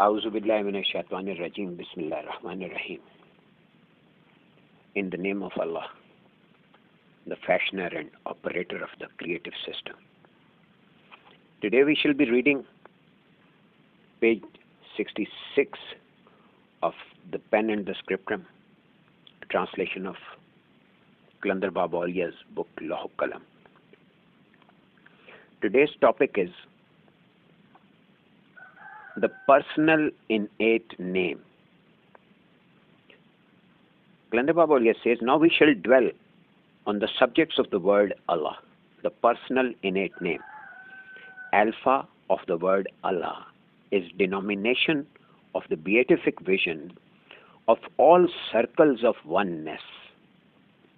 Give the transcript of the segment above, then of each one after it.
A'udhu billahi minash shaitanir rajim. Bismillahir rahmanir rahim. In the name of Allah, the fashioner and operator of the creative system. Today we shall be reading page 66 of the Pen and the Scriptrum, a translation of Qalandar Baba Auliya's book Qalam. Today's topic is the personal innate name. Qalandar Baba Auliya says, now we shall dwell on the subjects of the word Allah, the personal innate name. Alpha of the word Allah is denomination of the beatific vision of all circles of oneness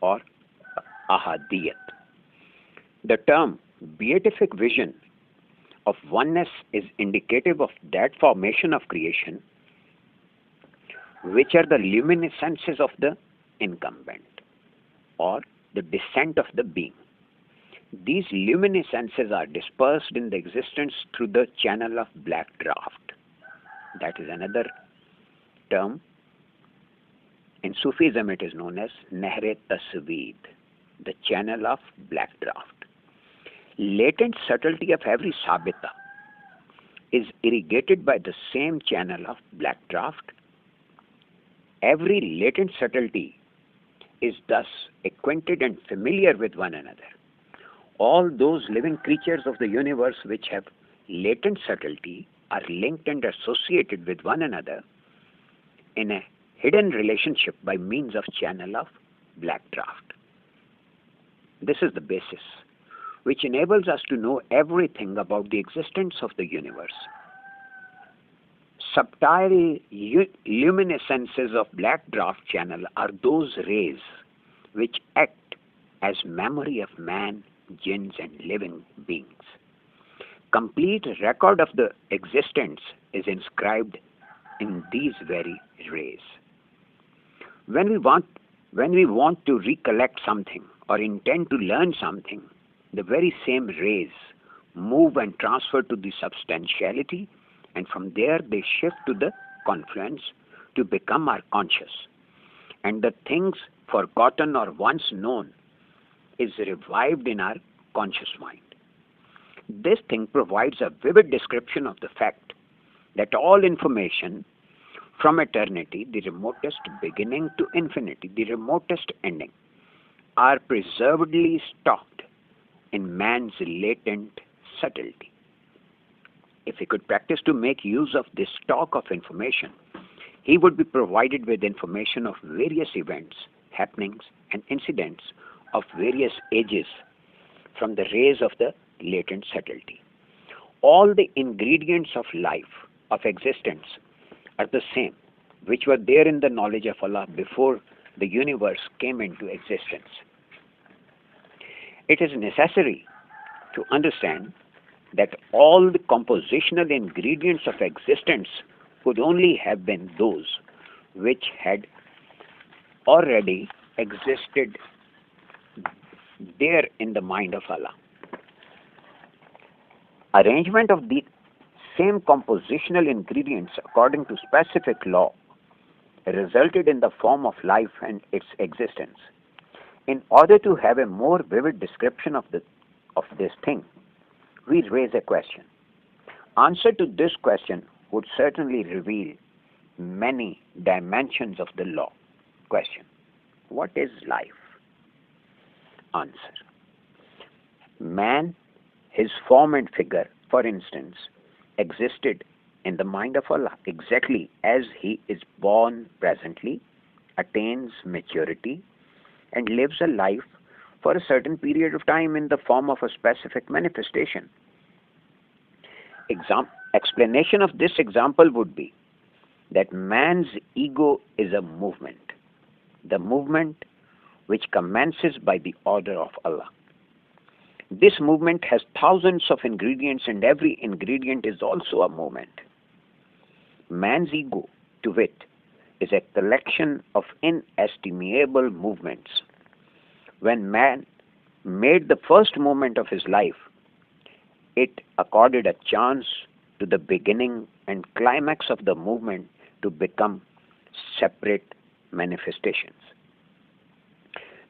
or ahadiyat. The term beatific vision of oneness is indicative of that formation of creation which are the luminescences of the incumbent or the descent of the being. These luminescences are dispersed in the existence through the channel of black draft. That is another term. In Sufism it is known as Nehre Tasweed, the channel of black draft. Latent subtlety of every sabita is irrigated by the same channel of black draft. Every latent subtlety is thus acquainted and familiar with one another. All those living creatures of the universe which have latent subtlety are linked and associated with one another in a hidden relationship by means of channel of black draft. This is the basis which enables us to know everything about the existence of the universe. Subtle luminescences of black draft channel are those rays which act as memory of man, jinns and living beings. Complete record of the existence is inscribed in these very rays. When we want to recollect something or intend to learn something, the very same rays move and transfer to the substantiality, and from there they shift to the confluence to become our conscious. And the things forgotten or once known is revived in our conscious mind. This thing provides a vivid description of the fact that all information from eternity, the remotest beginning, to infinity, the remotest ending, are preservedly stocked in man's latent subtlety. If he could practice to make use of this stock of information, he would be provided with information of various events, happenings, and incidents of various ages from the rays of the latent subtlety. All the ingredients of life, of existence, are the same, which were there in the knowledge of Allah before the universe came into existence. It is necessary to understand that all the compositional ingredients of existence could only have been those which had already existed there in the mind of Allah. Arrangement of the same compositional ingredients according to specific law resulted in the form of life and its existence. In order to have a more vivid description of this thing, we raise a question. Answer to this question would certainly reveal many dimensions of the law. Question: what is life? Answer: man, his form and figure, for instance, existed in the mind of Allah exactly as he is born presently, attains maturity, and lives a life for a certain period of time in the form of a specific manifestation. Explanation of this example would be that man's ego is a movement, the movement which commences by the order of Allah. This movement has thousands of ingredients, and every ingredient is also a movement. Man's ego, to wit, is a collection of inestimable movements. When man made the first movement of his life, it accorded a chance to the beginning and climax of the movement to become separate manifestations.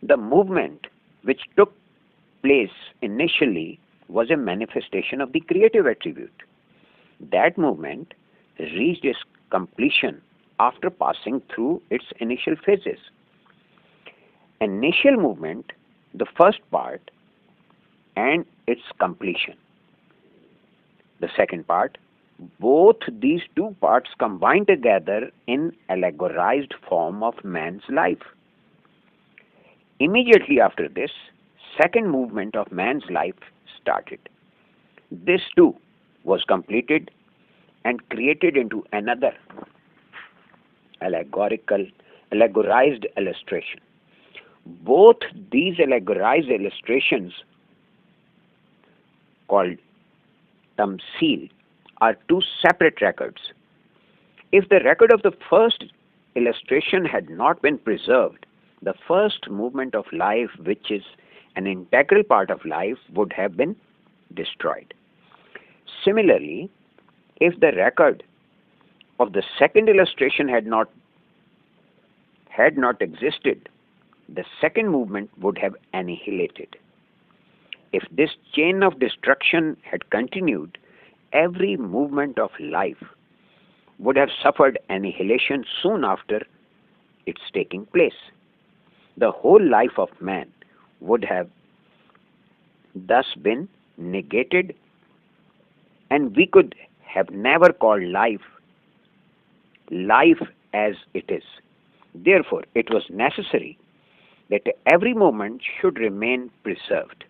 The movement which took place initially was a manifestation of the creative attribute. That movement reached its completion after passing through its initial phases. Initial movement, the first part, and its completion, the second part, both these two parts combine together in allegorized form of man's life. Immediately after this, second movement of man's life started. This too was completed and created into another allegorized illustration. Both these allegorized illustrations, called tamsil, are two separate records. If the record of the first illustration had not been preserved, the first movement of life, which is an integral part of life, would have been destroyed. Similarly, if the record of the second illustration had not existed, the second movement would have annihilated. If this chain of destruction had continued, every movement of life would have suffered annihilation soon after its taking place. The whole life of man would have thus been negated, and we could have never called life as it is. Therefore, it was necessary that every moment should remain preserved.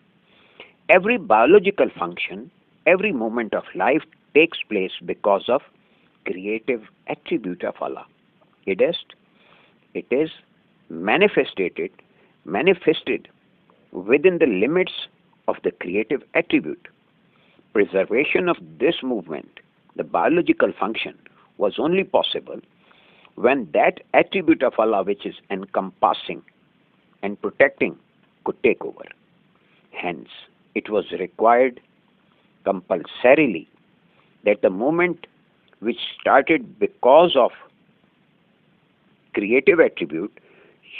Every biological function, every moment of life takes place because of creative attribute of Allah. It is manifested within the limits of the creative attribute. Preservation of this movement, the biological function, was only possible when that attribute of Allah which is encompassing and protecting could take over. Hence, it was required compulsorily that the movement which started because of creative attribute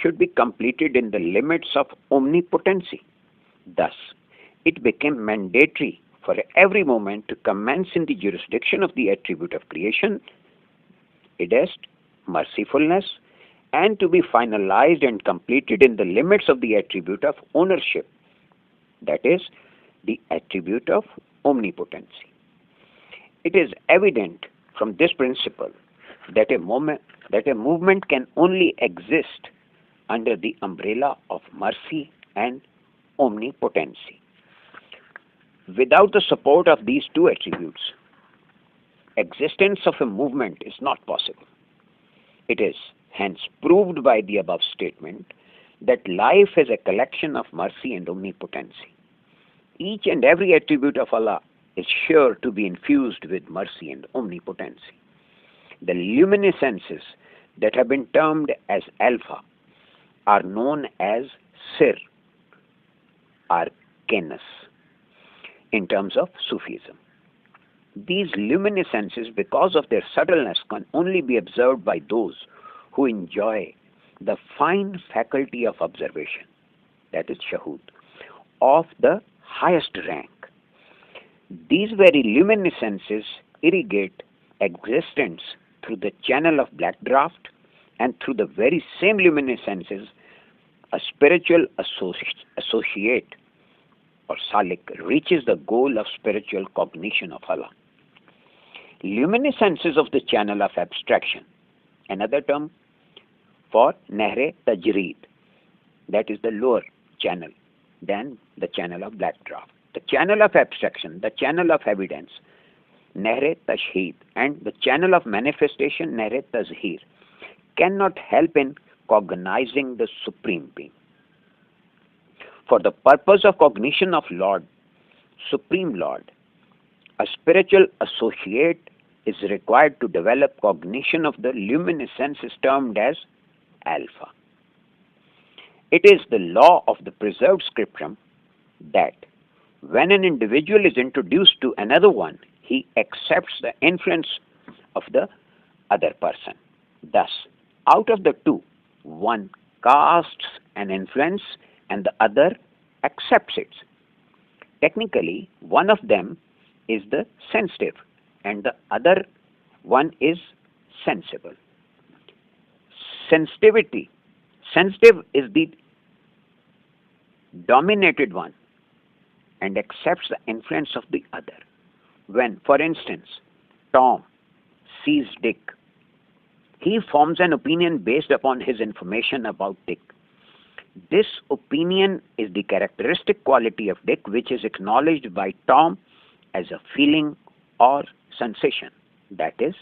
should be completed in the limits of omnipotency. Thus, it became mandatory for every moment to commence in the jurisdiction of the attribute of creation, i.e., mercifulness, and to be finalized and completed in the limits of the attribute of ownership, that is, the attribute of omnipotency. It is evident from this principle that a movement can only exist under the umbrella of mercy and omnipotency. Without the support of these two attributes, existence of a movement is not possible. It is hence proved by the above statement that life is a collection of mercy and omnipotency. Each and every attribute of Allah is sure to be infused with mercy and omnipotency. The luminescences that have been termed as alpha are known as sir, arcanus, in terms of Sufism. These luminescences, because of their subtleness, can only be observed by those who enjoy the fine faculty of observation, that is shahud, of the highest rank. These very luminescences irrigate existence through the channel of black draft, and through the very same luminescences, a spiritual associate or salik reaches the goal of spiritual cognition of Allah. Luminescences of the channel of abstraction, another term for nehre tajreed, that is the lower channel than the channel of black draft. The channel of abstraction, the channel of evidence, nehre tashheed, and the channel of manifestation, nehre tazhir, cannot help in cognizing the Supreme Being. For the purpose of cognition of Lord, Supreme Lord, a spiritual associate is required to develop cognition of the luminescences termed as alpha. It is the law of the preserved scriptum that when an individual is introduced to another one, he accepts the influence of the other person. Thus, out of the two, one casts an influence and the other accepts it. Technically, one of them is the sensitive and the other one is sensible. Sensitive is the dominated one and accepts the influence of the other. When, for instance, Tom sees Dick, he forms an opinion based upon his information about Dick. This opinion is the characteristic quality of Dick which is acknowledged by Tom as a feeling or sensation. That is,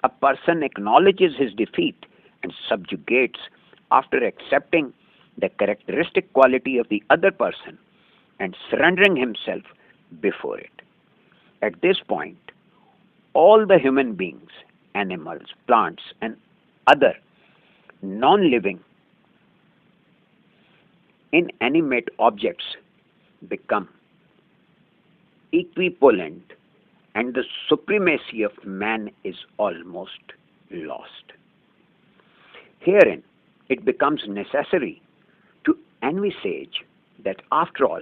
a person acknowledges his defeat and subjugates after accepting the characteristic quality of the other person and surrendering himself before it. At this point, all the human beings, animals, plants, and other non-living inanimate objects become equipotent and the supremacy of man is almost lost. Herein, it becomes necessary to envisage that after all,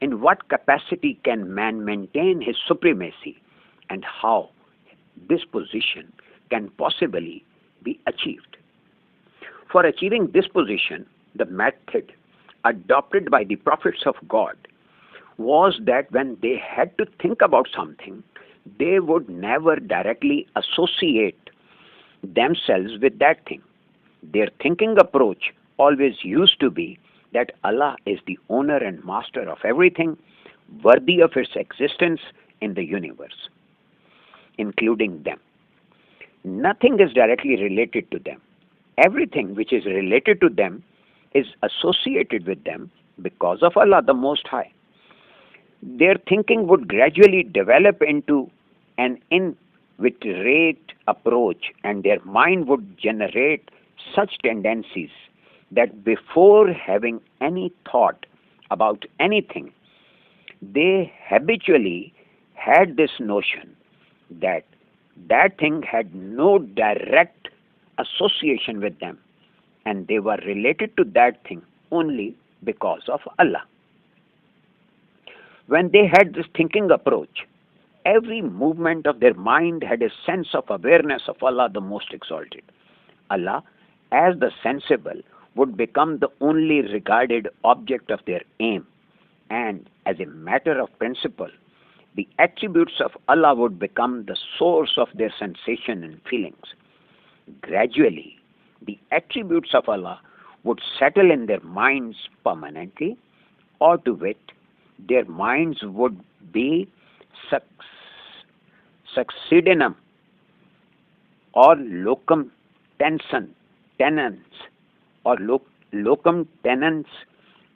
in what capacity can man maintain his supremacy and how this position can possibly be achieved. For achieving this position, the method adopted by the prophets of God was that when they had to think about something, they would never directly associate themselves with that thing. Their thinking approach always used to be that Allah is the owner and master of everything worthy of its existence in the universe, including them. Nothing is directly related to them. Everything which is related to them is associated with them because of Allah the Most High. Their thinking would gradually develop into an inveterate approach, and their mind would generate such tendencies that before having any thought about anything, they habitually had this notion that that thing had no direct association with them and they were related to that thing only because of Allah. When they had this thinking approach, every movement of their mind had a sense of awareness of Allah the Most Exalted. Allah, as the sensible, would become the only regarded object of their aim, and as a matter of principle, the attributes of Allah would become the source of their sensation and feelings. Gradually, the attributes of Allah would settle in their minds permanently, or to wit, their minds would be succeedinum or locum tenens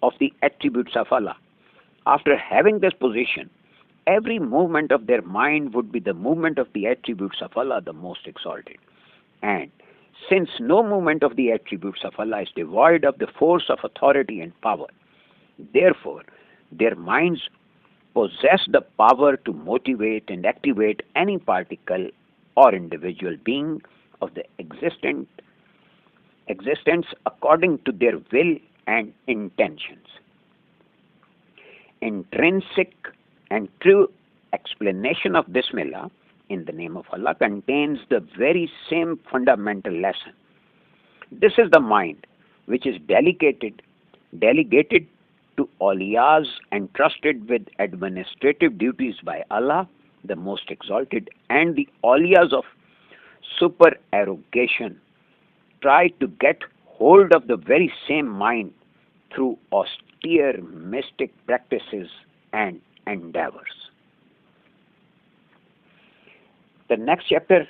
of the attributes of Allah. After having this position, every movement of their mind would be the movement of the attributes of Allah the Most Exalted. And since no movement of the attributes of Allah is devoid of the force of authority and power, therefore their minds possess the power to motivate and activate any particle or individual being of the existence according to their will and intentions. Intrinsic and true explanation of Bismillah in the name of Allah contains the very same fundamental lesson. This is the mind which is delegated to awliyas entrusted with administrative duties by Allah, the Most Exalted, and the awliyas of supererogation try to get hold of the very same mind through austere mystic practices and endeavors. The next chapter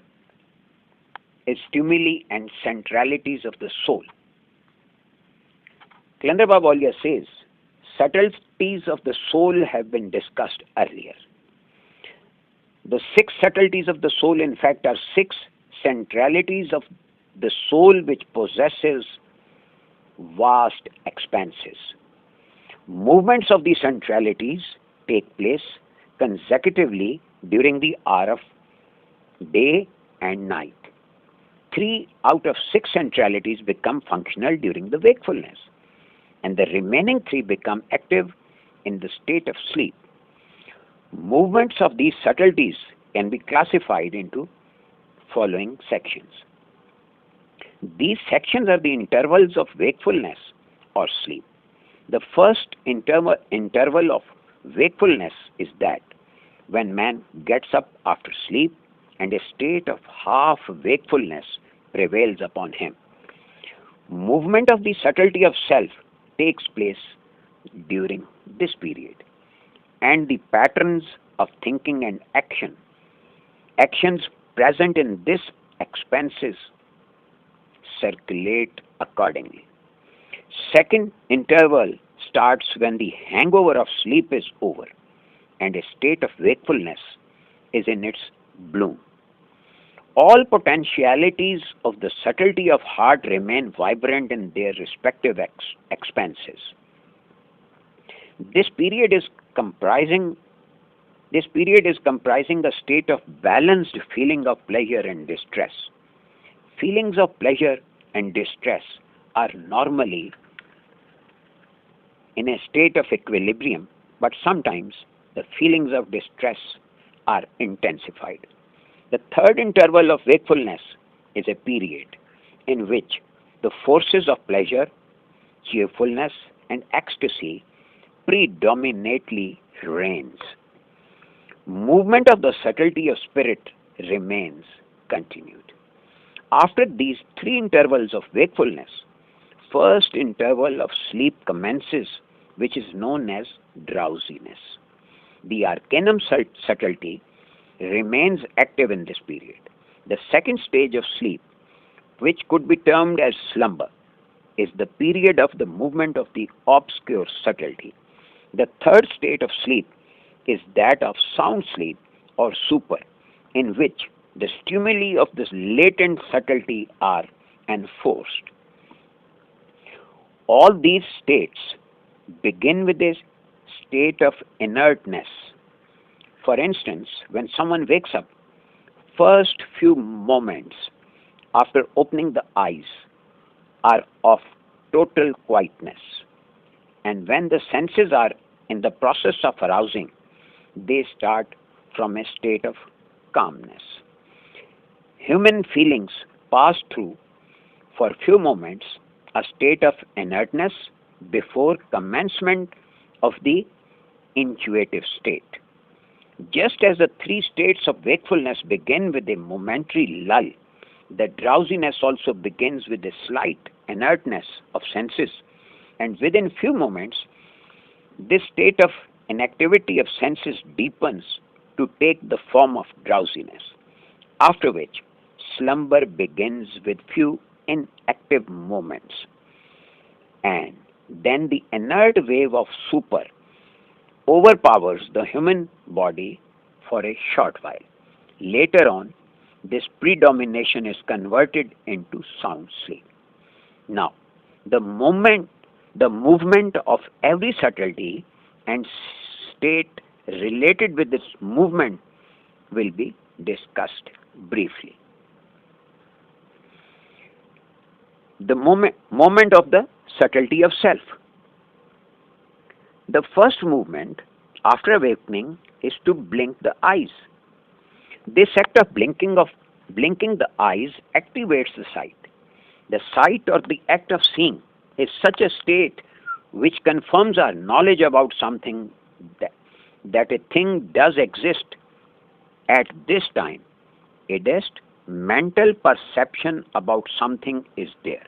is stimuli and centralities of the soul. Qalandar Baba Auliya says, subtleties of the soul have been discussed earlier. The 6 subtleties of the soul, in fact, are 6 centralities of the soul which possesses vast expanses. Movements of these centralities take place consecutively during the hour of day and night. 3 out of 6 centralities become functional during the wakefulness, and the remaining 3 become active in the state of sleep. Movements of these subtleties can be classified into following sections. These sections are the intervals of wakefulness or sleep. The first interval of wakefulness is that when man gets up after sleep and a state of half wakefulness prevails upon him. Movement of the subtlety of self takes place during this period, and the patterns of thinking and actions present in this expanses circulate accordingly. Second interval starts when the hangover of sleep is over and a state of wakefulness is in its bloom. All potentialities of the subtlety of heart remain vibrant in their respective expanses. This period is comprising a state of balanced feeling of pleasure and distress. Feelings of pleasure and distress are normally in a state of equilibrium, but sometimes the feelings of distress are intensified. The third interval of wakefulness is a period in which the forces of pleasure, cheerfulness, and ecstasy predominantly reigns. Movement of the subtlety of spirit remains continued. After these 3 intervals of wakefulness, first interval of sleep commences, which is known as drowsiness. The arcanum subtlety remains active in this period. The second stage of sleep, which could be termed as slumber, is the period of the movement of the obscure subtlety. The third state of sleep is that of sound sleep or super, in which the stimuli of this latent subtlety are enforced. All these states begin with a state of inertness. For instance, when someone wakes up, first few moments after opening the eyes are of total quietness. And when the senses are in the process of arousing, they start from a state of calmness. Human feelings pass through, for few moments, a state of inertness before commencement of the intuitive state. Just as the 3 states of wakefulness begin with a momentary lull, the drowsiness also begins with a slight inertness of senses, and within few moments, this state of inactivity of senses deepens to take the form of drowsiness, after which slumber begins with few inactive moments, and then the inert wave of super overpowers the human body for a short while. Later on, this predomination is converted into sound sleep. Now, the movement of every subtlety and state related with this movement will be discussed briefly. The moment of the subtlety of self. The first movement after awakening is to blink the eyes. This act of blinking the eyes activates the sight. The sight or the act of seeing is such a state which confirms our knowledge about something, that a thing does exist at this time. A just mental perception about something is there.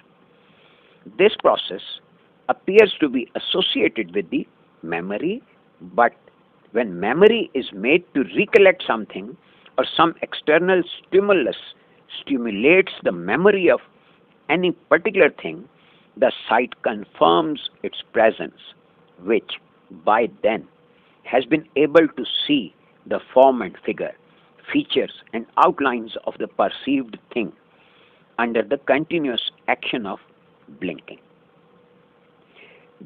This process appears to be associated with the memory, but when memory is made to recollect something or some external stimulus stimulates the memory of any particular thing, the sight confirms its presence, which by then has been able to see the form and figure, features and outlines of the perceived thing under the continuous action of blinking.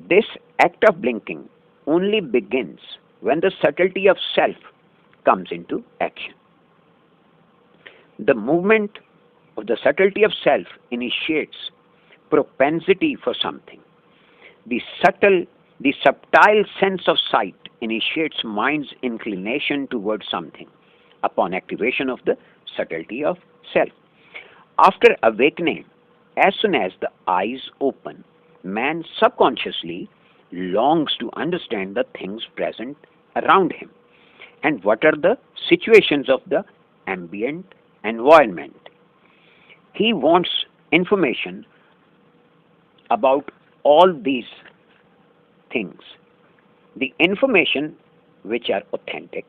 This act of blinking only begins when the subtlety of self comes into action. The movement of the subtlety of self initiates propensity for something. The subtle sense of sight initiates mind's inclination towards something upon activation of the subtlety of self. After awakening, as soon as the eyes open, man subconsciously longs to understand the things present around him and what are the situations of the ambient environment. He wants information about all these things. The information which are authentic.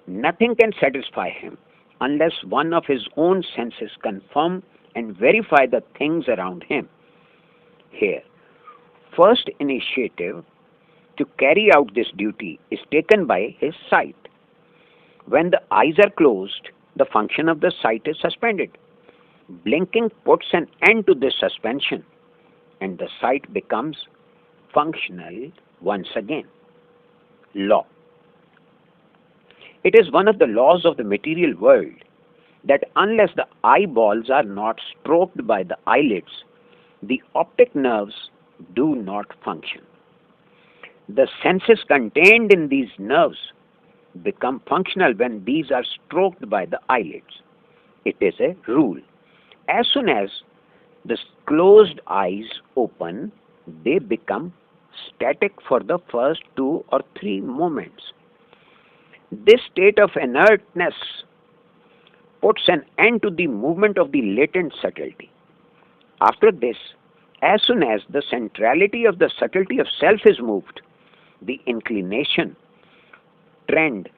Nothing can satisfy him unless one of his own senses confirm and verify the things around him. Here, first initiative to carry out this duty is taken by his sight. When the eyes are closed, the function of the sight is suspended. Blinking puts an end to this suspension, and the sight becomes functional once again. Law. It is one of the laws of the material world that unless the eyeballs are not stroked by the eyelids, the optic nerves do not function. The senses contained in these nerves become functional when these are stroked by the eyelids. It is a rule. As soon as the closed eyes open, they become static for the first 2 or 3 moments. This state of inertness puts an end to the movement of the latent subtlety. After this, as soon as the centrality of the subtlety of self is moved, the inclination, trend,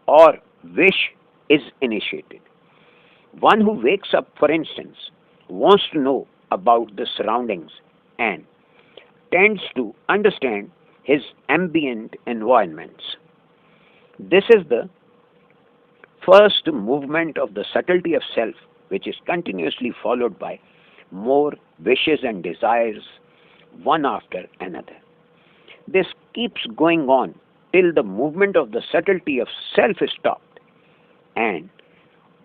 or wish is initiated. One who wakes up, for instance, wants to know about the surroundings and tends to understand his ambient environments. This is the first movement of the subtlety of self, which is continuously followed by more wishes and desires, one after another. This keeps going on till the movement of the subtlety of self is stopped, and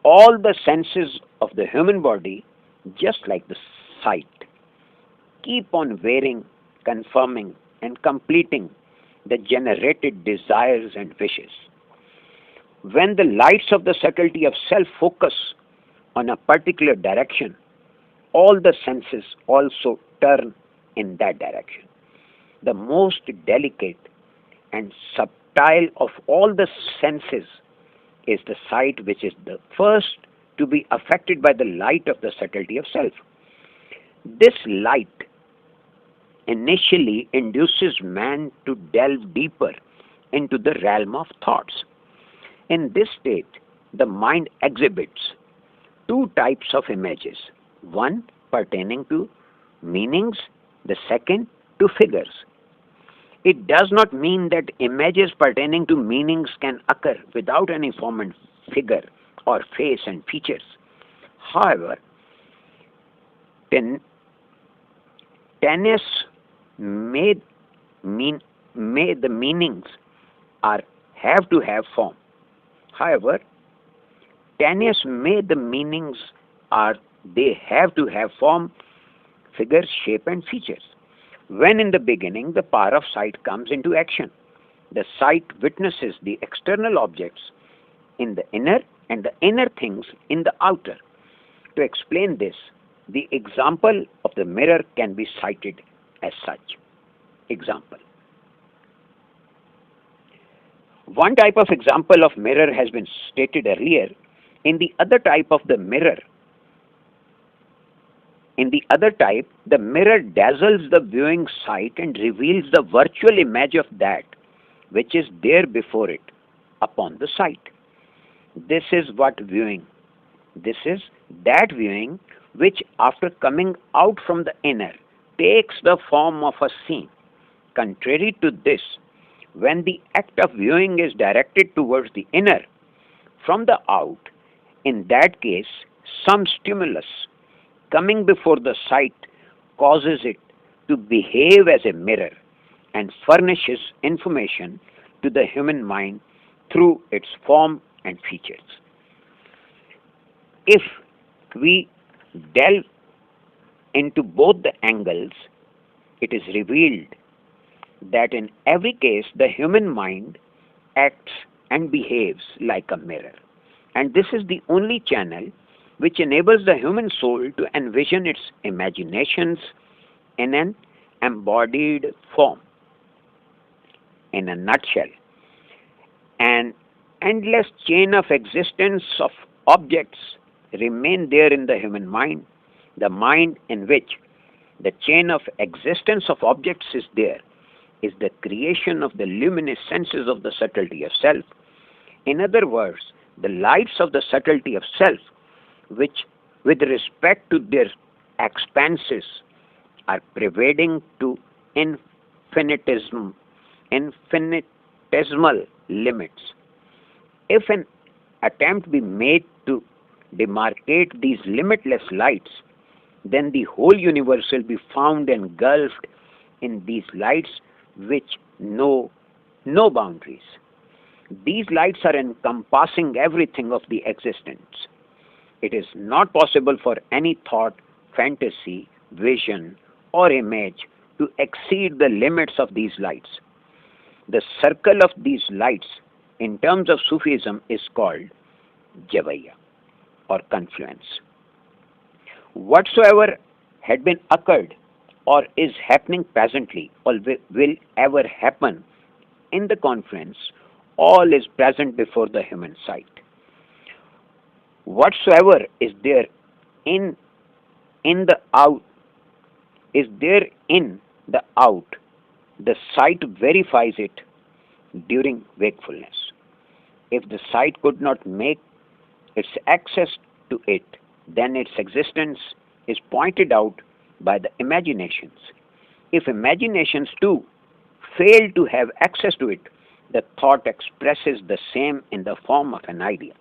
all the senses of the human body, just like the sight, keep on varying, confirming, and completing the generated desires and wishes. When the lights of the subtlety of self focus on a particular direction, all the senses also turn in that direction. The most delicate and subtle of all the senses is the sight, which is the first to be affected by the light of the subtlety of self. This light initially induces man to delve deeper into the realm of thoughts. In this state, the mind exhibits 2 types of images, one pertaining to meanings, the second to figures. It does not mean that images pertaining to meanings can occur without any form and figure or face and features. However, tenuous may the meanings have to have form. However, tenuous may the meanings they have to have form, figure, shape, and features. When in the beginning the power of sight comes into action, the sight witnesses the external objects in the inner and the inner things in the outer. To explain this, the example of the mirror can be cited as such. Example. One type of example of mirror has been stated earlier. In the other type, the mirror dazzles the viewing sight and reveals the virtual image of that which is there before it upon the sight. This is what viewing. This is that viewing which, after coming out from the inner, takes the form of a scene. Contrary to this, when the act of viewing is directed towards the inner from the out, in that case, some stimulus coming before the sight causes it to behave as a mirror and furnishes information to the human mind through its form and features. If we delve into both the angles, it is revealed that in every case the human mind acts and behaves like a mirror. And this is the only channel which enables the human soul to envision its imaginations in an embodied form. In a nutshell, an endless chain of existence of objects remain there in the human mind, the mind in which the chain of existence of objects is there, is the creation of the luminous senses of the subtlety of self. In other words, the lights of the subtlety of self, which, with respect to their expanses, are pervading to infinitesimal limits. If an attempt be made to demarcate these limitless lights, then the whole universe will be found engulfed in these lights which know no boundaries. These lights are encompassing everything of the existence. It is not possible for any thought, fantasy, vision, or image to exceed the limits of these lights. The circle of these lights, in terms of Sufism, is called Javaiya, or confluence. Whatsoever had been occurred or is happening presently or will ever happen in the confluence, all is present before the human sight. Whatsoever is there in the out, the sight verifies it during wakefulness. If the sight could not make its access to it, then its existence is pointed out by the imaginations. If imaginations too fail to have access to it, the thought expresses the same in the form of an idea.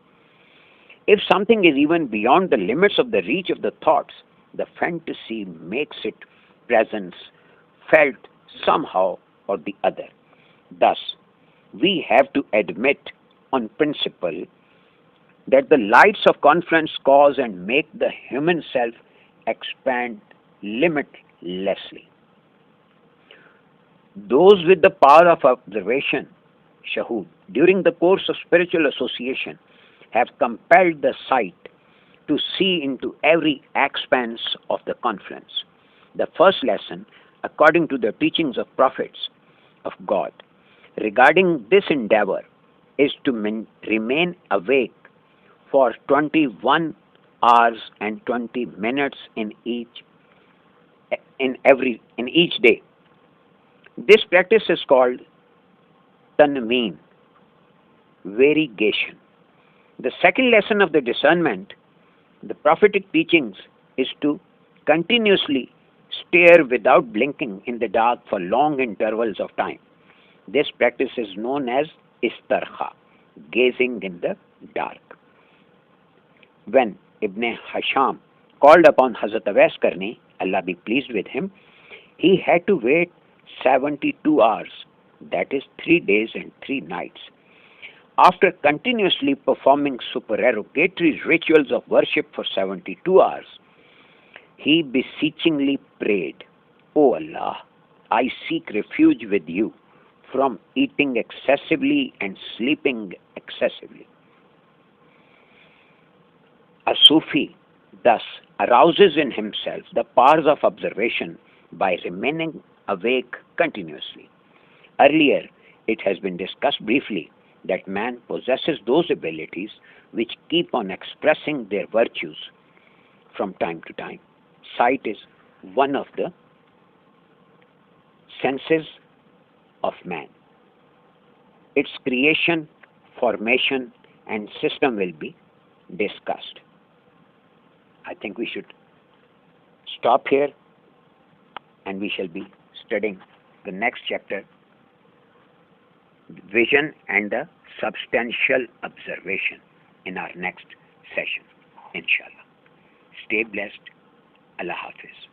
If something is even beyond the limits of the reach of the thoughts, the fantasy makes its presence felt somehow or the other. Thus, we have to admit on principle that the lights of confluence cause and make the human self expand limitlessly. Those with the power of observation, Shahud, during the course of spiritual association, have compelled the sight to see into every expanse of the confluence. The first lesson, according to the teachings of prophets of God, regarding this endeavor is to remain awake for 21 hours and 20 minutes in each day. This practice is called tanween, variegation. The second lesson of the discernment, the prophetic teachings, is to continuously stare without blinking in the dark for long intervals of time. This practice is known as istarkha, gazing in the dark. When Ibn Hisham called upon Hazrat Awais Karni, Allah be pleased with him, he had to wait 72 hours, that is 3 days and 3 nights. After continuously performing supererogatory rituals of worship for 72 hours, he beseechingly prayed, "O Allah, I seek refuge with you from eating excessively and sleeping excessively." A Sufi thus arouses in himself the powers of observation by remaining awake continuously. Earlier, it has been discussed briefly that man possesses those abilities which keep on expressing their virtues from time to time. Sight is one of the senses of man. Its creation, formation, and system will be discussed. I think we should stop here, and we shall be studying the next chapter, vision and the substantial observation, in our next session, inshallah. Stay blessed. Allah Hafiz.